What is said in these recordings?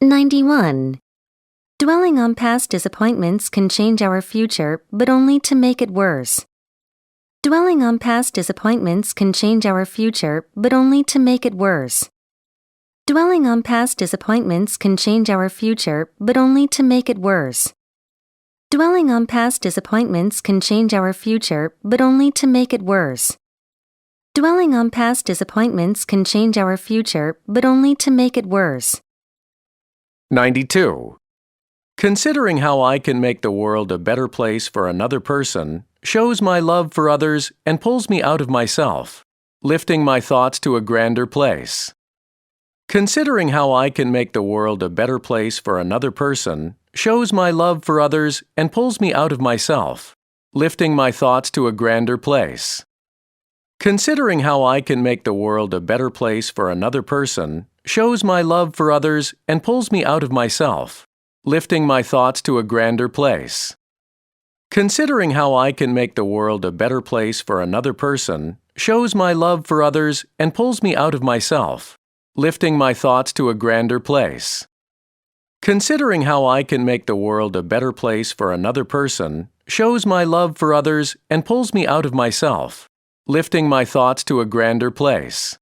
91. Dwelling on past disappointments can change our future, but only to make it worse. Dwelling on past disappointments can change our future, but only to make it worse. Dwelling on past disappointments can change our future, but only to make it worse. Dwelling on past disappointments can change our future, but only to make it worse. Dwelling on past disappointments can change our future, but only to make it worse. 92. Considering how I can make the world a better place for another person shows my love for others and pulls me out of myself, lifting my thoughts to a grander place. Considering how I can make the world a better place for another person shows my love for others and pulls me out of myself, lifting my thoughts to a grander place. Considering how I can make the world a better place for another person shows my love for others and pulls me out of myself, lifting my thoughts to a grander place. Considering how I can make the world a better place for another person shows my love for others and pulls me out of myself, lifting my thoughts to a grander place. Considering how I can make the world a better place for another person shows my love for others and pulls me out of myself, lifting my thoughts to a grander place.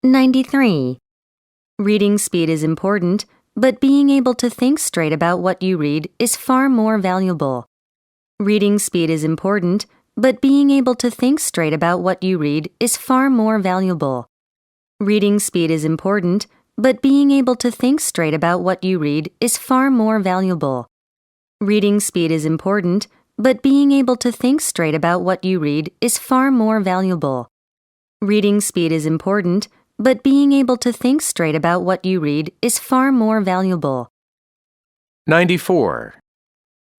93. Reading speed is important, but being able to think straight about what you read is far more valuable. Reading speed is important, but being able to think straight about what you read is far more valuable. Reading speed is important, but being able to think straight about what you read is far more valuable. Reading speed is important, but being able to think straight about what you read is far more valuable. Reading speed is important, but being able to think straight about what you read is far more valuable. 94.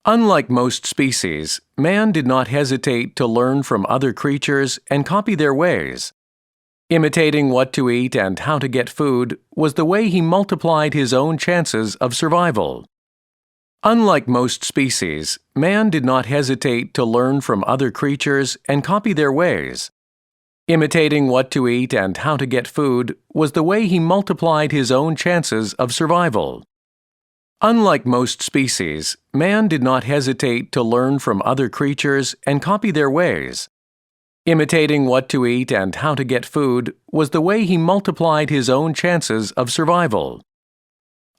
Unlike most species, man did not hesitate to learn from other creatures and copy their ways. Imitating what to eat and how to get food was the way he multiplied his own chances of survival. Unlike most species, man did not hesitate to learn from other creatures and copy their ways. Imitating what to eat and how to get food was the way he multiplied his own chances of survival. Unlike most species, man did not hesitate to learn from other creatures and copy their ways. Imitating what to eat and how to get food was the way he multiplied his own chances of survival.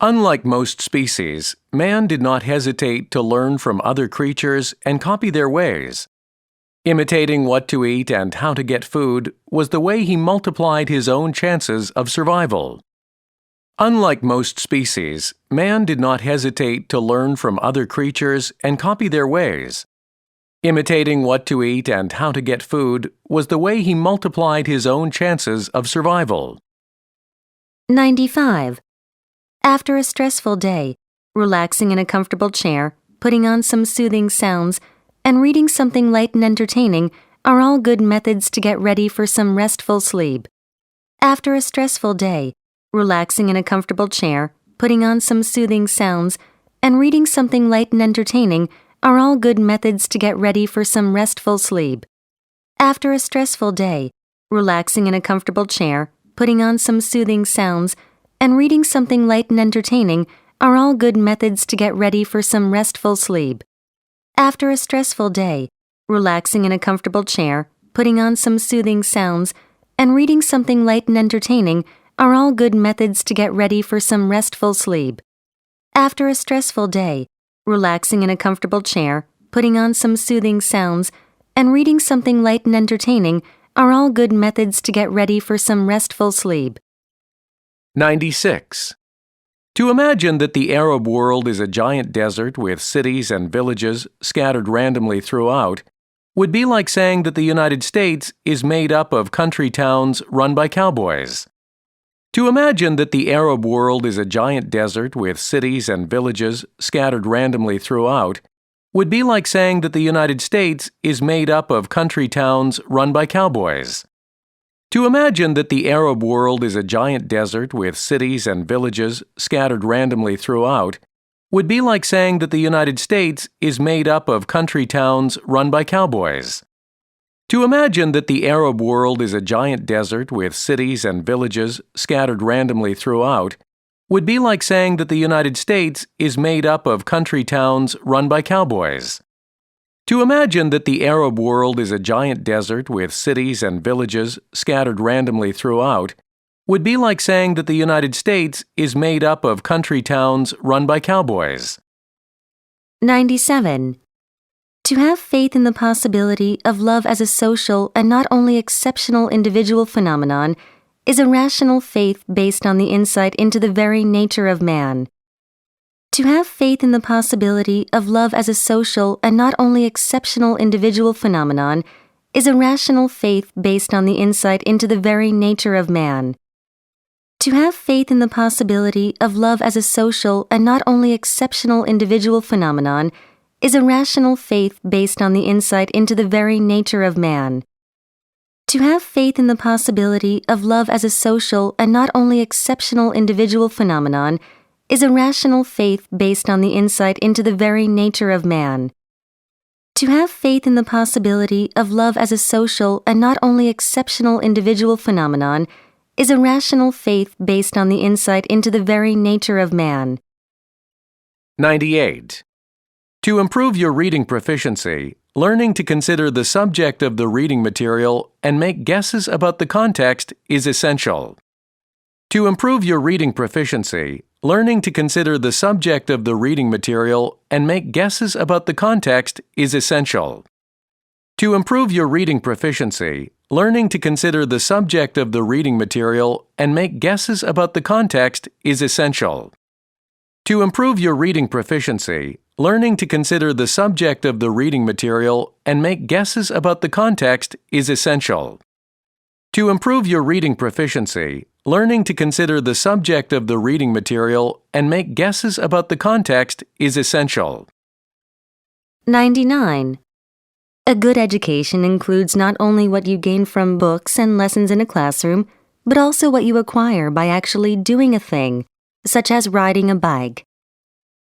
Unlike most species, man did not hesitate to learn from other creatures and copy their ways. Imitating what to eat and how to get food was the way he multiplied his own chances of survival. Unlike most species, man did not hesitate to learn from other creatures and copy their ways. Imitating what to eat and how to get food was the way he multiplied his own chances of survival. 95. After a stressful day, relaxing in a comfortable chair, putting on some soothing sounds, and reading something light and entertaining are all good methods to get ready for some restful sleep. After a stressful day, relaxing in a comfortable chair, putting on some soothing sounds, and reading something light and entertaining are all good methods to get ready for some restful sleep. After a stressful day, relaxing in a comfortable chair, putting on some soothing sounds, and reading something light and entertaining are all good methods to get ready for some restful sleep. After a stressful day, relaxing in a comfortable chair, putting on some soothing sounds, and reading something light and entertaining are all good methods to get ready for some restful sleep. After a stressful day, relaxing in a comfortable chair, putting on some soothing sounds, and reading something light and entertaining are all good methods to get ready for some restful sleep. 96. To imagine that the Arab world is a giant desert with cities and villages scattered randomly throughout would be like saying that the United States is made up of country towns run by cowboys. To imagine that the Arab world is a giant desert with cities and villages scattered randomly throughout would be like saying that the United States is made up of country towns run by cowboys. To imagine that the Arab world is a giant desert with cities and villages scattered randomly throughout would be like saying that the United States is made up of country towns run by cowboys. To imagine that the Arab world is a giant desert with cities and villages scattered randomly throughout would be like saying that the United States is made up of country towns run by cowboys. To imagine that the Arab world is a giant desert with cities and villages scattered randomly throughout would be like saying that the United States is made up of country towns run by cowboys. 97. To have faith in the possibility of love as a social and not only exceptional individual phenomenon is a rational faith based on the insight into the very nature of man. To have faith in the possibility of love as a social and not only exceptional individual phenomenon is a rational faith based on the insight into the very nature of man. To have faith in the possibility of love as a social and not only exceptional individual phenomenon is a rational faith based on the insight into the very nature of man. To have faith in the possibility of love as a social and not only exceptional individual phenomenon is a rational faith based on the insight into the very nature of man. To have faith in the possibility of love as a social and not only exceptional individual phenomenon is a rational faith based on the insight into the very nature of man. 98. To improve your reading proficiency, learning to consider the subject of the reading material and make guesses about the context is essential. To improve your reading proficiency, learning to consider the subject of the reading material and make guesses about the context is essential. To improve your reading proficiency, learning to consider the subject of the reading material and make guesses about the context is essential. To improve your reading proficiency, learning to consider the subject of the reading material and make guesses about the context is essential. To improve your reading proficiency, learning to consider the subject of the reading material and make guesses about the context is essential. 99. A good education includes not only what you gain from books and lessons in a classroom, but also what you acquire by actually doing a thing, such as riding a bike.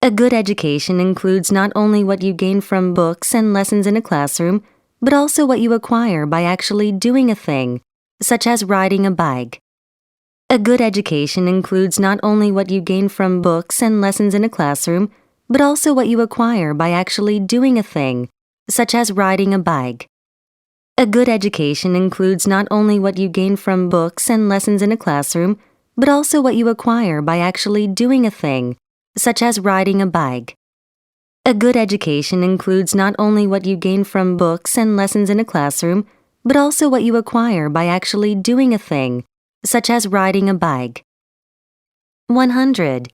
A good education includes not only what you gain from books and lessons in a classroom, but also what you acquire by actually doing a thing, such as riding a bike. A good education includes not only what you gain from books and lessons in a classroom, but also what you acquire by actually doing a thing, such as riding a bike. A good education includes not only what you gain from books and lessons in a classroom, but also what you acquire by actually doing a thing, such as riding a bike. A good education includes not only what you gain from books and lessons in a classroom, but also what you acquire by actually doing a thing, such as riding a bike. 100.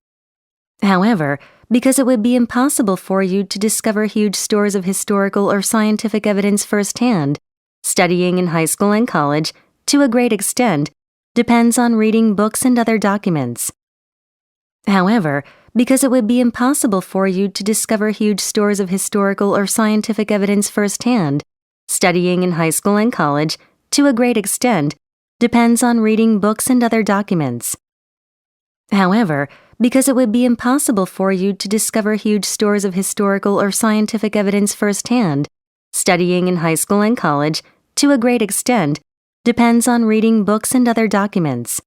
However, because it would be impossible for you to discover huge stores of historical or scientific evidence firsthand, studying in high school and college, to a great extent, depends on reading books and other documents. However, because it would be impossible for you to discover huge stores of historical or scientific evidence firsthand, studying in high school and college, to a great extent, depends on reading books and other documents. However, because it would be impossible for you to discover huge stores of historical or scientific evidence firsthand, studying in high school and college, to a great extent, depends on reading books and other documents.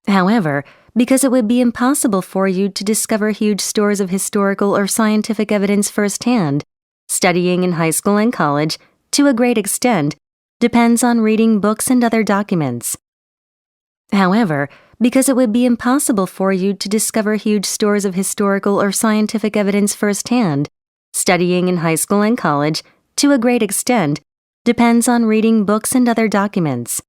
However, because it would be impossible for you to discover huge stores of historical or scientific evidence firsthand, studying in high school and college, to a great extent, depends on reading books and other documents. However, because it would be impossible for you to discover huge stores of historical or scientific evidence firsthand, studying in high school and college, to a great extent, depends on reading books and other documents.